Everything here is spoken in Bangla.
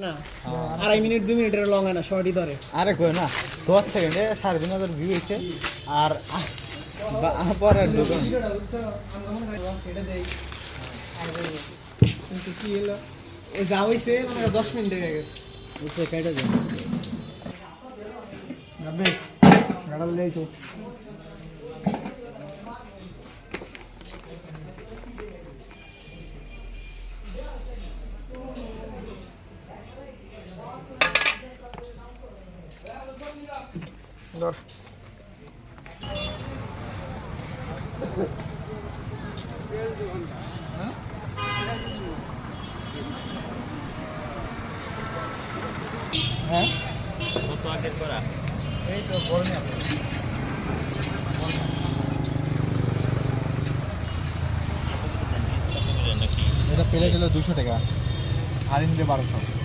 না 2.5 মিনিট 2 মিনিটের লং না শর্টই ধরে আরে কই না 10 সেকেন্ডে 3,500 ভিউ হইছে আর পরে ভিডিওটা বুঝছো আমরা মনে করি সেটা দেই আর কিন্তু কি হলো এ যা হইছে মানে 10 মিনিট হয়ে গেছে বুঝছে কাইটা যায় যাবে গাড়াল লেই তো ধর হ্যাঁ কত আগের করা এই তো গরমে আছে নাকি এটা প্লেট হলো 200 টাকা আর হিন্দে 1200